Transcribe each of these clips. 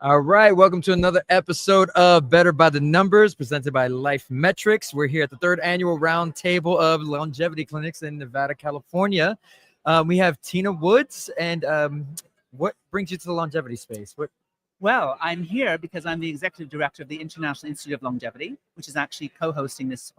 All right, welcome to another episode of Better by the Numbers, presented by Life Metrics. We're here at the third annual Roundtable of Longevity Clinics in Nevada, California. We have Tina Woods, and what brings you to the longevity space? Well, I'm here because I'm the executive director of the International Institute of Longevity, which is actually co-hosting this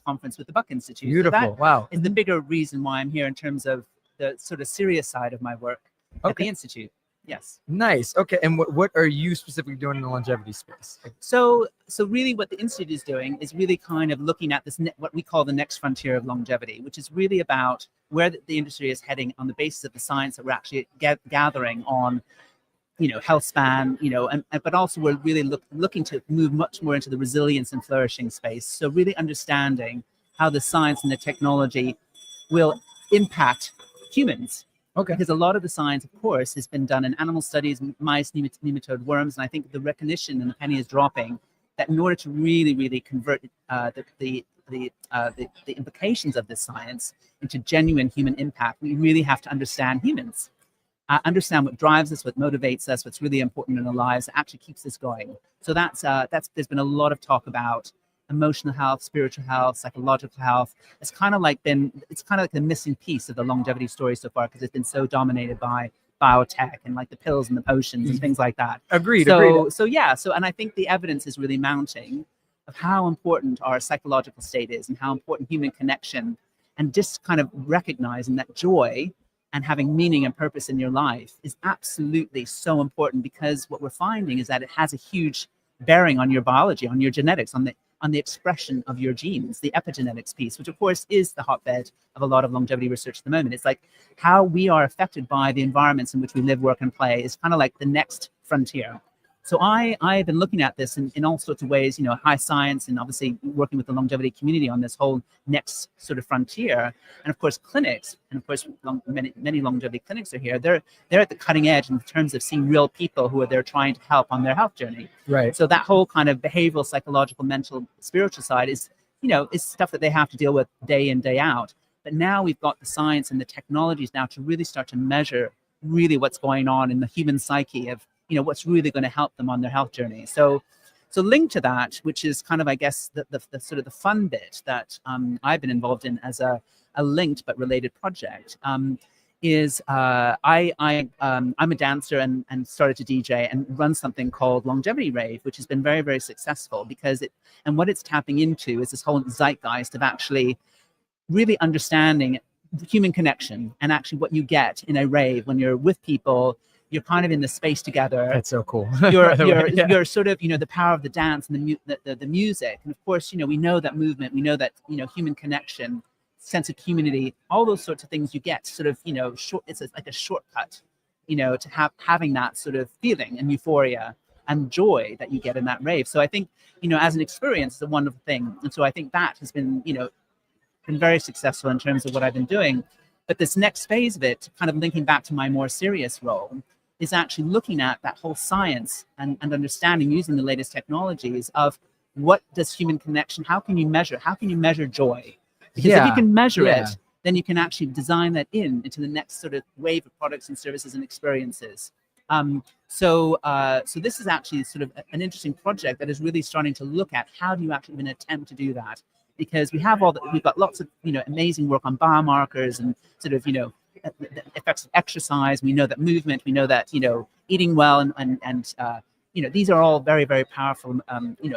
conference with the Buck Institute. Beautiful. So that wow. is the bigger reason why I'm here in terms of the sort of serious side of my work at the Institute. Yes. Nice. Okay. And what are you specifically doing in the longevity space? So really what the Institute is doing is really kind of looking at this, what we call the next frontier of longevity, which is really about where the industry is heading on the basis of the science that we're actually gathering on, health span, but also we're really looking to move much more into the resilience and flourishing space. So really understanding how the science and the technology will impact humans. Okay. Because a lot of the science, of course, has been done in animal studies, mice, nematode worms, and I think the recognition and the penny is dropping that in order to really convert the implications of this science into genuine human impact, we really have to understand humans, understand what drives us, what motivates us, what's really important in our lives, that actually keeps us going. So that's there's been a lot of talk about emotional health, spiritual health, psychological health. It's kind of like the missing piece of the longevity story so far, because it's been so dominated by biotech and like the pills and the potions and things like that. Agreed. And I think the evidence is really mounting of how important our psychological state is and how important human connection, and just kind of recognizing that joy and having meaning and purpose in your life is absolutely so important, because what we're finding is that it has a huge bearing on your biology, on your genetics, on the expression of your genes, the epigenetics piece, which of course is the hotbed of a lot of longevity research at the moment. It's like how we are affected by the environments in which we live, work, and play is kind of like the next frontier. So I've been looking at this in all sorts of ways, high science, and obviously working with the longevity community on this whole next sort of frontier. And of course, clinics, and of course, many longevity clinics are here. They're at the cutting edge in terms of seeing real people who are there trying to help on their health journey. Right. So that whole kind of behavioral, psychological, mental, spiritual side is stuff that they have to deal with day in, day out. But now we've got the science and the technologies now to really start to measure really what's going on in the human psyche of, what's really going to help them on their health journey. So linked to that, which is kind of, I guess, the sort of the fun bit that I've been involved in as a linked but related project, is I'm a dancer and started to DJ and run something called Longevity Rave, which has been very, very successful, because what it's tapping into is this whole zeitgeist of actually really understanding human connection and actually what you get in a rave when you're with people. You're kind of in the space together. That's so cool. You're sort of, the power of the dance and the music. And of course, we know that movement, we know that, human connection, sense of community, all those sorts of things you get sort of, it's like a shortcut, to having that sort of feeling and euphoria and joy that you get in that rave. So I think, as an experience, it's a wonderful thing. And so I think that has been, been very successful in terms of what I've been doing. But this next phase of it, kind of linking back to my more serious role, is actually looking at that whole science and understanding, using the latest technologies of what does human connection, how can you measure joy? Because if you can measure it, then you can actually design that into the next sort of wave of products and services and experiences. So this is actually sort of an interesting project that is really starting to look at how do you actually even attempt to do that? Because we've got lots of, amazing work on biomarkers and sort of, the effects of exercise. We know that movement, we know that, eating well and these are all very, very powerful,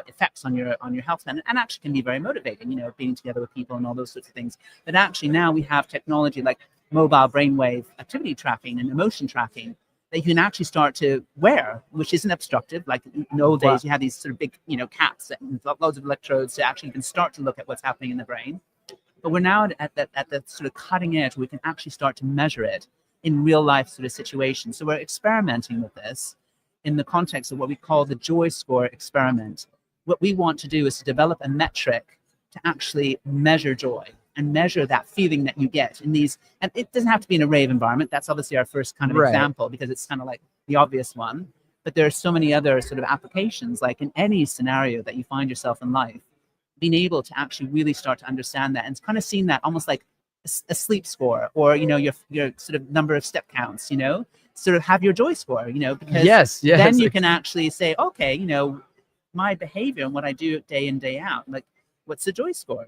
effects on your health span, and actually can be very motivating, being together with people and all those sorts of things. But actually now we have technology like mobile brainwave activity tracking and emotion tracking that you can actually start to wear, which isn't obstructive. Like in the old days, you had these sort of big, caps and loads of electrodes to actually even start to look at what's happening in the brain. But we're now at the sort of cutting edge where we can actually start to measure it in real life sort of situations. So we're experimenting with this in the context of what we call the Joy Score experiment. What we want to do is to develop a metric to actually measure joy and measure that feeling that you get in these. And it doesn't have to be in a rave environment. That's obviously our first kind of example, because it's kind of like the obvious one. But there are so many other sort of applications, like in any scenario that you find yourself in life, being able to actually really start to understand that, and it's kind of seeing that almost like a sleep score, or your sort of number of step counts, sort of have your joy score, because Yes. then you can actually say, okay, my behavior and what I do day in, day out, like, what's the joy score?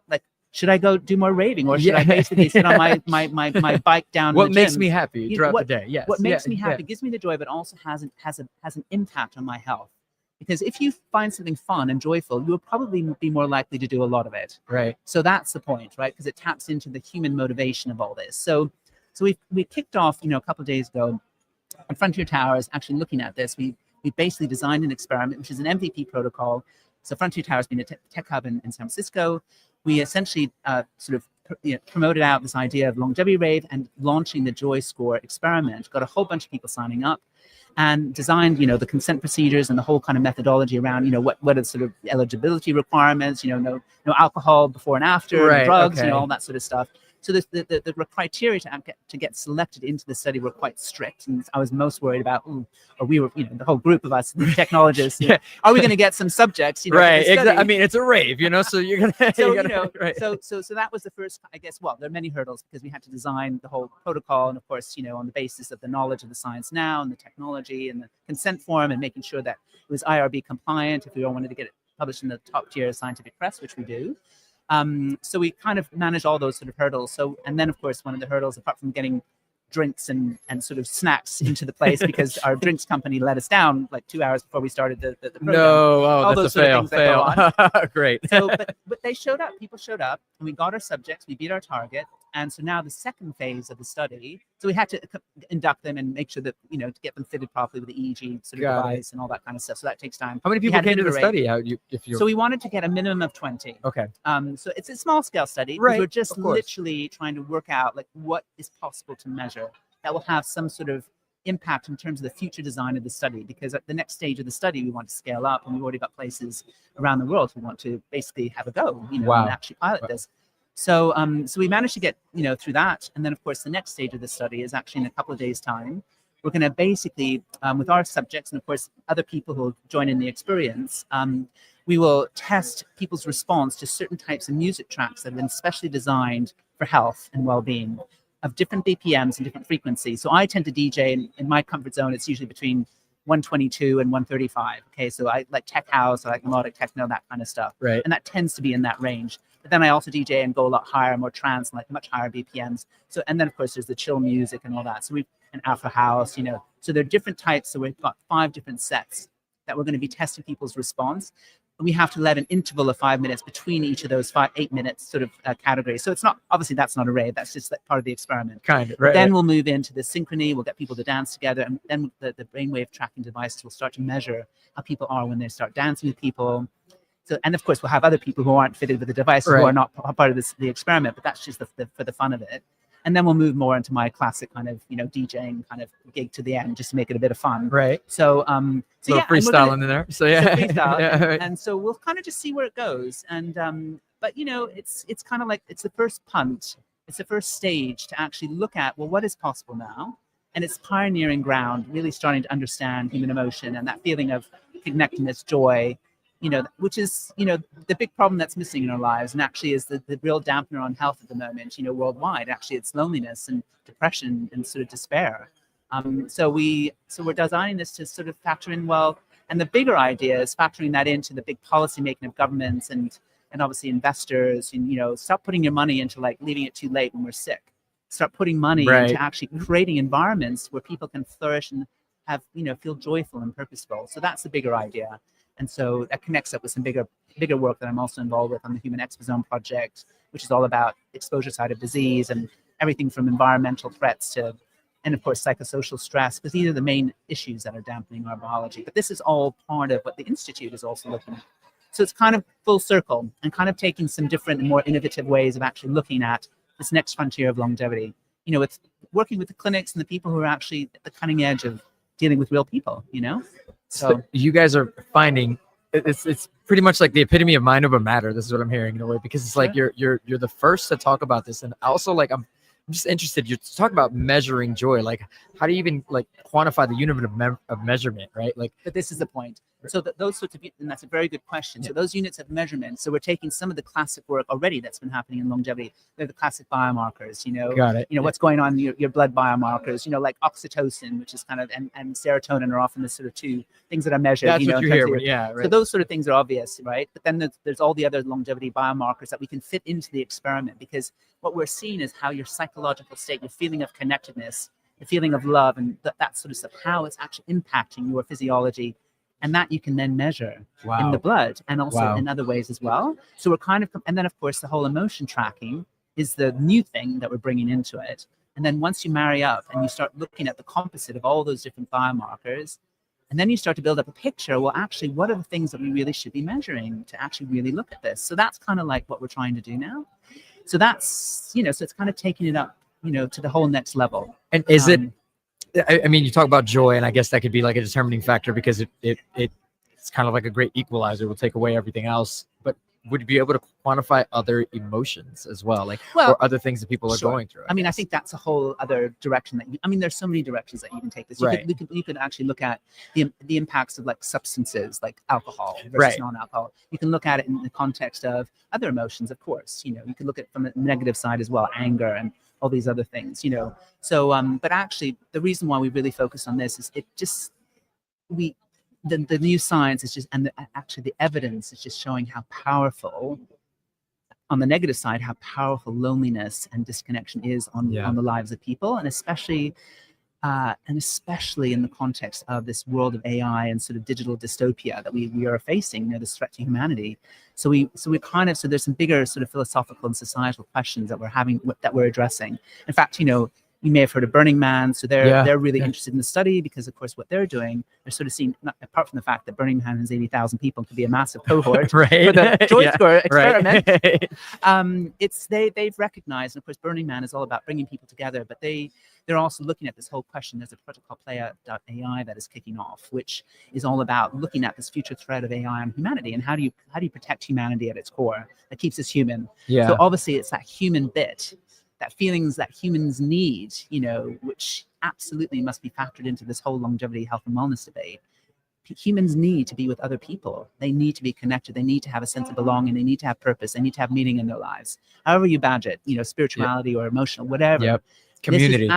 Like, should I go do more raving, or should I basically sit on my bike down What to the makes gym? me happy throughout the day? Yes. What makes me happy gives me the joy, but also has an impact on my health. Because if you find something fun and joyful, you'll probably be more likely to do a lot of it. Right. So that's the point, right? Because it taps into the human motivation of all this. So we kicked off, a couple of days ago on Frontier Towers, actually looking at this. We basically designed an experiment, which is an MVP protocol. So Frontier Towers being a tech hub in San Francisco, we essentially promoted out this idea of longevity rave and launching the Joy Score experiment. Got a whole bunch of people signing up, and designed, the consent procedures and the whole kind of methodology around, what are the sort of eligibility requirements, no alcohol before and after, Right, drugs, okay. all that sort of stuff. So the criteria to get selected into the study were quite strict, and I was most worried about, or we were, the whole group of us, the technologists, Yeah. Are we going to get some subjects? Right. Exactly. I mean, it's a rave, so you're gonna. So right. so that was the first, I guess. Well, there are many hurdles because we had to design the whole protocol, and of course, on the basis of the knowledge of the science now and the technology and the consent form, and making sure that it was IRB compliant if we all wanted to get it published in the top tier scientific press, which we do. So we kind of manage all those sort of hurdles. So, and then of course, one of the hurdles, apart from getting drinks and sort of snacks into the place, because our drinks company let us down like 2 hours before we started the program. No, all that's those a sort fail. of things that go on. Great. So, but they showed up. People showed up, and we got our subjects. We beat our target. And so now the second phase of the study, so we had to induct them and make sure that, to get them fitted properly with the EEG sort of device and all that kind of stuff. So that takes time. How many people came to the study? So we wanted to get a minimum of 20. Okay. So it's a small scale study. Right. We're just literally trying to work out like what is possible to measure that will have some sort of impact in terms of the future design of the study. Because at the next stage of the study, we want to scale up, and we've already got places around the world who want to basically have a go, and actually pilot this. So we managed to get, through that. And then, of course, the next stage of the study is actually in a couple of days' time. We're going to basically, with our subjects and, of course, other people who will join in the experience, we will test people's response to certain types of music tracks that have been specially designed for health and well-being of different BPMs and different frequencies. So I tend to DJ in my comfort zone. It's usually between 122 and 135. Okay, so I like tech house, I like melodic techno, that kind of stuff. Right. And that tends to be in that range. But then I also DJ and go a lot higher, more trance, like much higher BPMs. So, and then of course there's the chill music and all that. So an Afro house, So there are different types. So we've got 5 different sets that we're going to be testing people's response. And we have to let an interval of 5 minutes between each of those 8 minutes sort of categories. So it's not, obviously that's not a rave. That's just part of the experiment. Kind of, right. Then we'll move into the synchrony. We'll get people to dance together. And then the brainwave tracking devices will start to measure how people are when they start dancing with people. So, and of course, we'll have other people who aren't fitted with the device, who are not part of the experiment, but that's just for the fun of it. And then we'll move more into my classic kind of, DJing kind of gig to the end, just to make it a bit of fun. Right. So, freestyling in there. So yeah. So freestyle, right. and so we'll kind of just see where it goes. And but it's kind of like it's the first punt. It's the first stage to actually look at, well, what is possible now? And it's pioneering ground, really starting to understand human emotion and that feeling of connectedness, joy, which is, the big problem that's missing in our lives, and actually is the real dampener on health at the moment, worldwide. Actually, it's loneliness and depression and sort of despair. So we're designing this to sort of factor in, and the bigger idea is factoring that into the big policy making of governments and obviously investors, and, stop putting your money into like leaving it too late when we're sick. Start putting money into actually creating environments where people can flourish and have, feel joyful and purposeful. So that's the bigger idea. And so that connects up with some bigger work that I'm also involved with on the Human Exposome Project, which is all about exposure side of disease and everything from environmental threats to, and of course, psychosocial stress, because these are the main issues that are dampening our biology. But this is all part of what the Institute is also looking at. So it's kind of full circle and kind of taking some different and more innovative ways of actually looking at this next frontier of longevity, with working with the clinics and the people who are actually at the cutting edge of dealing with real people, So you guys are finding it's pretty much like the epitome of mind over matter. This is what I'm hearing in a way, because it's like you're the first to talk about this, and also like I'm just interested. You're talking about measuring joy. Like, how do you even like quantify the unit of measurement, right? Like, but this is the point. So those sorts of, and that's a very good question. So those units of measurement. So we're taking some of the classic work already that's been happening in longevity. They're the classic biomarkers. Got it. What's going on in your blood biomarkers. Like oxytocin, which is kind of, and serotonin are often the sort of two things that are measured. That's what you hear. Yeah, right. So those sort of things are obvious, right? But then there's all the other longevity biomarkers that we can fit into the experiment, because what we're seeing is how your psychological state, your feeling of connectedness, the feeling of love, and that sort of stuff, how it's actually impacting your physiology. And that you can then measure in the blood and also in other ways as well. So we're kind of, and then of course the whole emotion tracking is the new thing that we're bringing into it. And then once you marry up and you start looking at the composite of all those different biomarkers, and then you start to build up a picture, well, actually, what are the things that we really should be measuring to actually really look at this? So that's kind of like what we're trying to do now. So that's, so it's kind of taking it up, to the whole next level. And is it, I mean, you talk about joy, and I guess that could be like a determining factor, because it's kind of like a great equalizer. It will take away everything else. But would you be able to quantify other emotions as well, or other things that people are going through? I mean, I think that's a whole other direction there's so many directions that you can take this. You could actually look at the impacts of like substances, like alcohol versus non-alcohol. You can look at it in the context of other emotions, of course. You could look at it from a negative side as well, anger and all these other things. So, but actually, the reason why we really focus on this is the new science is just, and actually the evidence is just showing how powerful, on the negative side, how powerful loneliness and disconnection is on the lives of people, and especially in the context of this world of AI and sort of digital dystopia that we are facing, this threat to humanity. So there's some bigger sort of philosophical and societal questions that we're addressing. In fact, you may have heard of Burning Man. So they're really interested in the study, because of course what they're doing, they're sort of seeing, apart from the fact that Burning Man has 80,000 people, could be a massive cohort for the joy score experiment. They've recognized, and of course Burning Man is all about bringing people together, but they're also looking at this whole question. There's a project called Playa.ai that is kicking off, which is all about looking at this future threat of AI on humanity, and how do you protect humanity at its core that keeps us human. So obviously it's that human bit, that feelings that humans need, which absolutely must be factored into this whole longevity, health and wellness debate. Humans need to be with other people. They need to be connected. They need to have a sense of belonging. They need to have purpose. They need to have meaning in their lives. However you badge it, spirituality or emotional, whatever. Community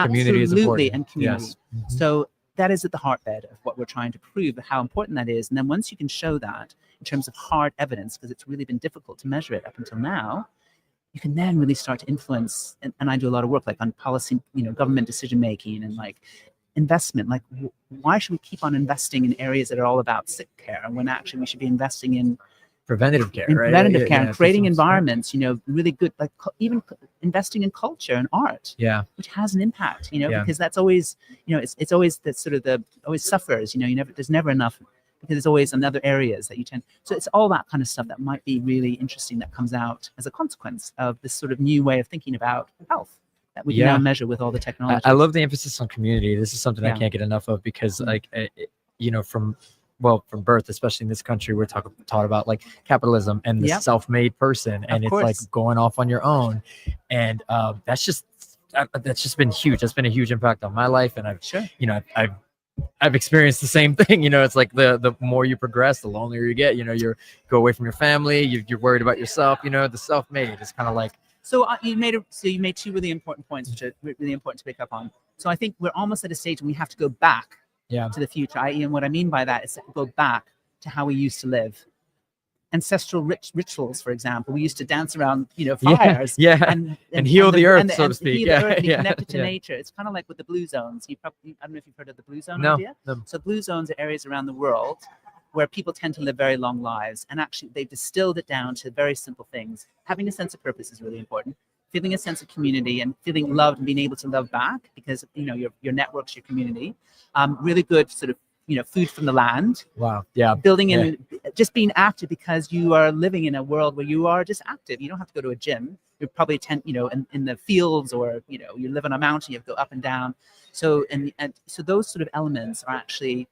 is important. And community. So that is at the heartbed of what we're trying to prove, how important that is. And then once you can show that in terms of hard evidence, because it's really been difficult to measure it up until now, you can then really start to influence, and I do a lot of work like on policy, government decision making, and like investment. Like, why should we keep on investing in areas that are all about sick care, when actually we should be investing in preventative care, and creating environments, really good, like even investing in culture and art, which has an impact, because that's always, it's always the sort of always suffers, there's never enough, because there's always in other areas that you tend. So it's all that kind of stuff that might be really interesting that comes out as a consequence of this sort of new way of thinking about health that we can now measure with all the technology. I love the emphasis on community. This is something I can't get enough of, because from birth, especially in this country, we're taught about like capitalism and the self-made person, and it's like going off on your own, and that's just been huge. That's been a huge impact on my life, and I've experienced the same thing. It's like the more you progress, the lonelier you get. You go away from your family. You're worried about yourself. The self-made is kind of like. So you made two really important points, which are really important to pick up on. So I think we're almost at a stage when we have to go back to the future. And what I mean by that is go back to how we used to live. Ancestral rituals, for example, we used to dance around, fires, and heal the earth, so to speak, heal the earth, be connected to nature. It's kind of like with the blue zones. I don't know if you've heard of the blue zone idea. No. So blue zones are areas around the world where people tend to live very long lives, and actually they've distilled it down to very simple things. Having a sense of purpose is really important. Feeling a sense of community and feeling loved and being able to love back, because your network's your community. Really good sort of food from the land. Wow. Yeah. Building in, just being active, because you are living in a world where you are just active. You don't have to go to a gym. You're probably in the fields, or you live on a mountain. You have to go up and down. So and so those sort of elements are actually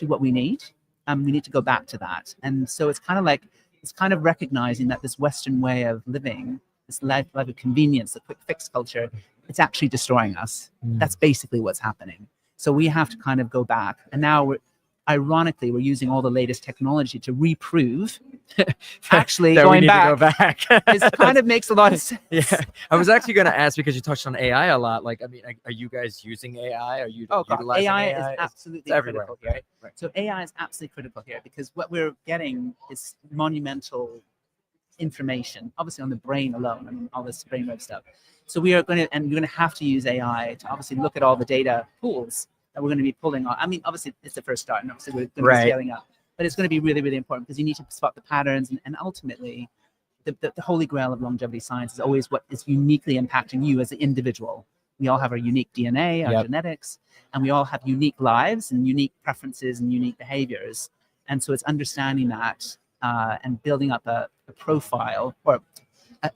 what we need. We need to go back to that. And so it's kind of recognizing that this Western way of living, this life of convenience, the quick fix culture, it's actually destroying us. That's basically what's happening. So we have to kind of go back. And now ironically, we're using all the latest technology to reprove actually that we going need back. to go back. It kind of makes a lot of sense. Yeah, I was actually going to ask because you touched on AI a lot. Like, I mean, are you guys using AI? Are you Oh God, utilizing AI AI? is absolutely It's everywhere, critical here. right? Right. So AI is absolutely critical here because what we're getting is monumental information, obviously on the brain alone, I mean, all this brainwave stuff. So we are going to, and you're going to have to use AI to obviously look at all the data pools that we're going to be pulling on. I mean, obviously it's the first start, and obviously we're going to be scaling up, but it's going to be really, really important because you need to spot the patterns, and ultimately, the holy grail of longevity science is always what is uniquely impacting you as an individual. We all have our unique DNA, our genetics, and we all have unique lives and unique preferences and unique behaviors. And so it's understanding that and building up a profile or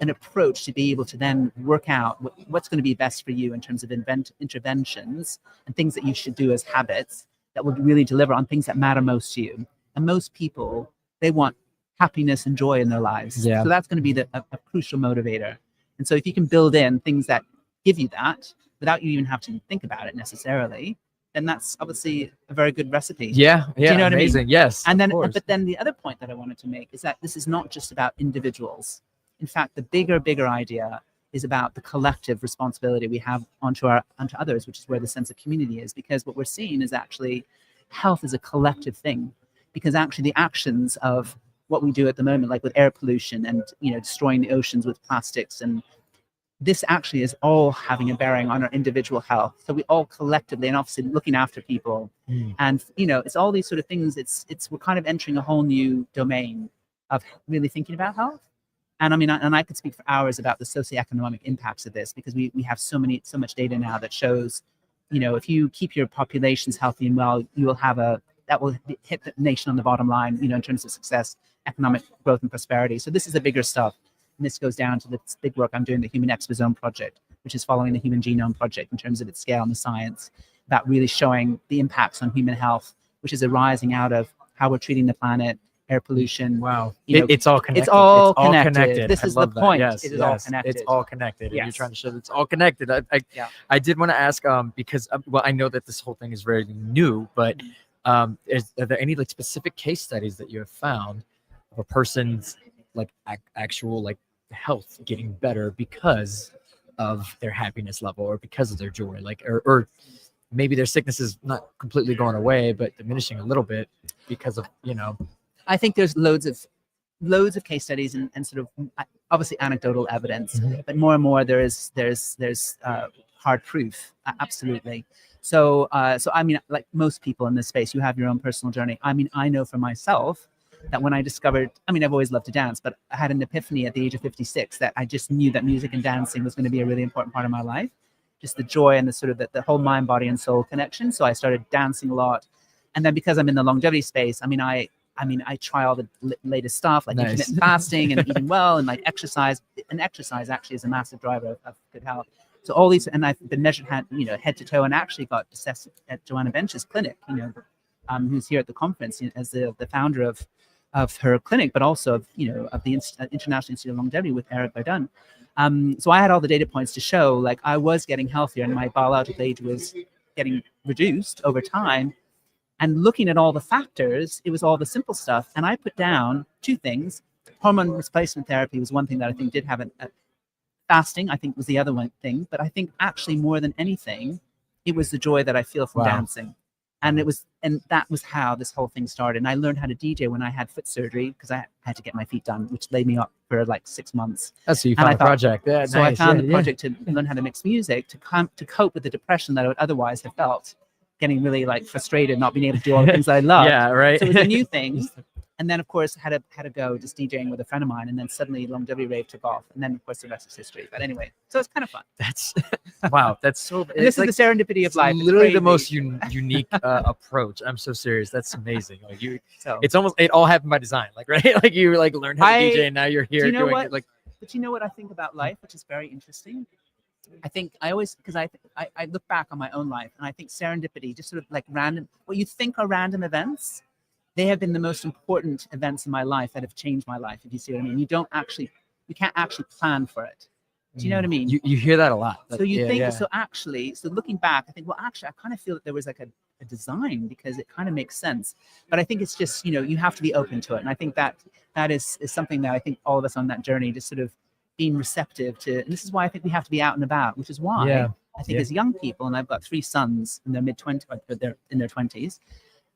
an approach to be able to then work out what's going to be best for you in terms of interventions and things that you should do as habits that will really deliver on things that matter most to you. And most people, they want happiness and joy in their lives. Yeah. So that's going to be a crucial motivator. And so if you can build in things that give you that without you even having to think about it necessarily, then that's obviously a very good recipe. Yeah, yeah, Do you know amazing. what I mean? Yes, and then, course. but then the other point that I wanted to make is that this is not just about individuals. In fact, the bigger idea is about the collective responsibility we have onto others, which is where the sense of community is. Because what we're seeing is actually health is a collective thing. Because actually the actions of what we do at the moment, like with air pollution and destroying the oceans with plastics, and this actually is all having a bearing on our individual health. So we all collectively, and obviously looking after people, and it's all these sort of things. It's we're kind of entering a whole new domain of really thinking about health. And I mean, I could speak for hours about the socioeconomic impacts of this because we have so much data now that shows, if you keep your populations healthy and well, you will have that will hit the nation on the bottom line, in terms of success, economic growth and prosperity. So this is the bigger stuff. And this goes down to this big work I'm doing, the Human Exposome Project, which is following the Human Genome Project in terms of its scale and the science, about really showing the impacts on human health, which is arising out of how we're treating the planet, air pollution. Wow. It's all connected. It's all connected. This is the point. Yes, it is all connected. It's all connected. And Yes. you're trying to show that it's all connected. I did want to ask, because, I know that this whole thing is very new, but are there any like specific case studies that you have found of a person's like actual like health getting better because of their happiness level or because of their joy, like, or maybe their sickness is not completely going away, but diminishing a little bit because of, I think there's loads of case studies and sort of obviously anecdotal evidence, but more and more there's hard proof. Absolutely. So I mean, like most people in this space, you have your own personal journey. I mean, I know for myself that when I discovered, I mean, I've always loved to dance, but I had an epiphany at the age of 56 that I just knew that music and dancing was going to be a really important part of my life. Just the joy and the sort of the whole mind, body, and soul connection. So I started dancing a lot, and then because I'm in the longevity space, I mean, I try all the latest stuff like intermittent fasting and eating well and like exercise. And exercise actually is a massive driver of good health. So all these, and I've been measured head to toe, and actually got assessed at Joanna Bench's clinic, who's here at the conference as the founder of her clinic, but also of the International Institute of Longevity with Eric Verdun. So I had all the data points to show like I was getting healthier and my biological age was getting reduced over time. And looking at all the factors, it was all the simple stuff. And I put down two things. Hormone replacement therapy was one thing that I think did have a fasting, I think was the other one thing. But I think actually more than anything, it was the joy that I feel from dancing. And that was how this whole thing started. And I learned how to DJ when I had foot surgery because I had to get my feet done, which laid me up for like 6 months. So you found a project. Yeah, so nice. I found the project to learn how to mix music to cope with the depression that I would otherwise have felt, getting really like frustrated, not being able to do all the things that I love. Yeah, right. So it was a new thing. And then, of course, had to go just DJing with a friend of mine, and then suddenly Longevity Rave took off, and then, of course, the rest is history. But anyway, so it's kind of fun. That's wow. That's so. This is the serendipity of life. Literally the most unique approach. I'm so serious. That's amazing. Like it's almost it all happened by design. Like like you like learned how to DJ, and now you're here doing it. Like, but you know what I think about life, which is very interesting. I think I always because I look back on my own life, and I think serendipity, just sort of like random, what you think are random events. They have been the most important events in my life that have changed my life. If you see what I mean, you can't actually plan for it. Do you know what I mean? You hear that a lot. So you think so. Actually, so looking back, I think I kind of feel that there was like a design because it kind of makes sense. But I think it's just, you have to be open to it. And I think that is something that I think all of us on that journey, just sort of being receptive to, and this is why I think we have to be out and about, which is why I think as young people, and I've got 3 sons in their mid-20s, they're in their 20s,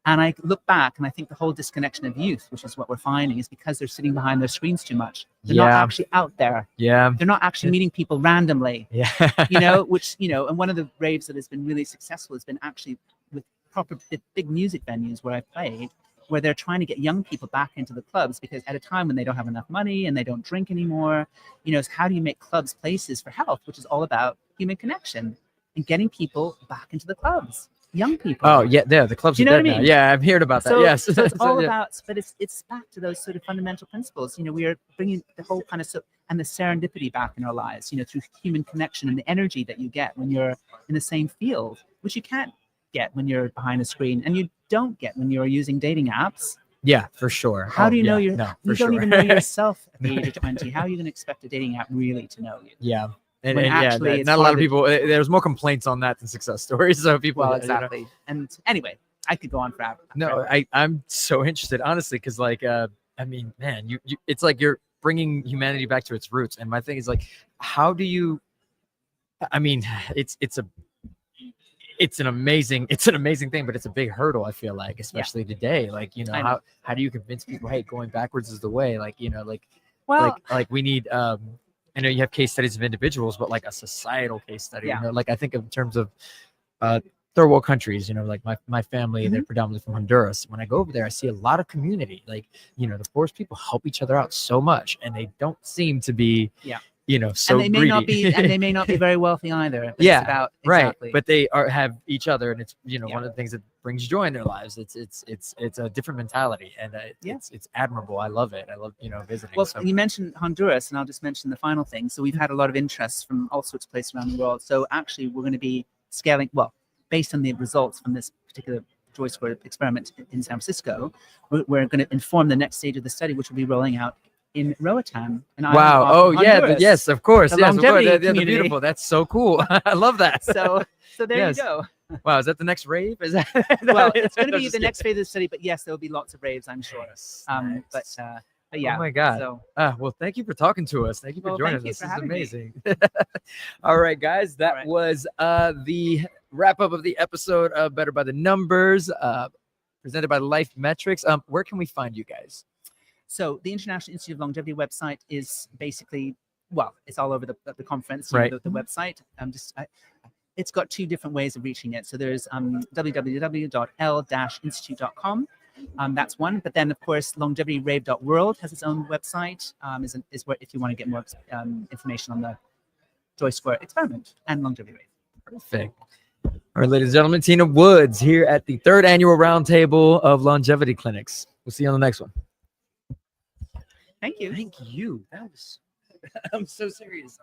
and I look back and I think the whole disconnection of youth, which is what we're finding, is because they're sitting behind their screens too much. They're not actually out there. Yeah. They're not actually meeting people randomly. Yeah. And one of the raves that has been really successful has been actually with proper big music venues where I've played, where they're trying to get young people back into the clubs, because at a time when they don't have enough money and they don't drink anymore, it's how do you make clubs places for health, which is all about human connection and getting people back into the clubs. Young people. Oh yeah, the clubs. You know what I mean? Now. Yeah, I've heard about that. Yes. So it's all about, but it's back to those sort of fundamental principles. We are bringing the whole kind of and the serendipity back in our lives. Through human connection and the energy that you get when you're in the same field, which you can't get when you're behind a screen, and you don't get when you're using dating apps. Yeah, for sure. How do you know you don't even know yourself at the age of 20? How are you going to expect a dating app really to know you? Yeah. And actually, not a lot of people. There's more complaints on that than success stories. So people. Well, exactly. And anyway, I could go on forever. No, I'm so interested, honestly, because I mean, man, you it's like you're bringing humanity back to its roots. And my thing is like, how do you? I mean, it's an amazing thing, but it's a big hurdle. I feel like, especially today, how do you convince people, hey, going backwards is the way? We need. I know you have case studies of individuals, but like a societal case study, I think in terms of third world countries, like my family, they're predominantly from Honduras. When I go over there, I see a lot of community, the poorest people help each other out so much, and they don't seem to be, so and they may not be very wealthy either. Yeah, it's about, right. But they have each other, and it's one of the things that brings joy in their lives. It's a different mentality, and it's admirable. I love it. I love visiting. Well, you mentioned Honduras, and I'll just mention the final thing. So we've had a lot of interest from all sorts of places around the world. So actually, we're going to be scaling. Well, based on the results from this particular Joy Square experiment in San Francisco, we're going to inform the next stage of the study, which will be rolling out in Roatan. Wow. Oh, yeah. Yes, of course. The yes, of course. longevity community. Beautiful. That's so cool. I love that. So there you go. Wow. Is that the next rave? Is that? Well, it's going to be the next phase of the study, but yes, there will be lots of raves, I'm sure. Nice. But yeah. Oh my God. So, well, thank you for talking to us. Thank you for joining us. This is amazing. All right, guys. That was the wrap up of the episode of Better by the Numbers, presented by Life Metrics. Where can we find you guys? So the International Institute of Longevity website is basically, it's all over the conference, right? The website. It's got 2 different ways of reaching it. So there's www.l-institute.com. That's one. But then, of course, longevityrave.world has its own website. Is where if you want to get more information on the Joy Square experiment and longevity rave. Perfect. All right, ladies and gentlemen, Tina Woods here at the 3rd annual Roundtable of Longevity Clinics. We'll see you on the next one. Thank you. Thank you. That was. I'm so serious.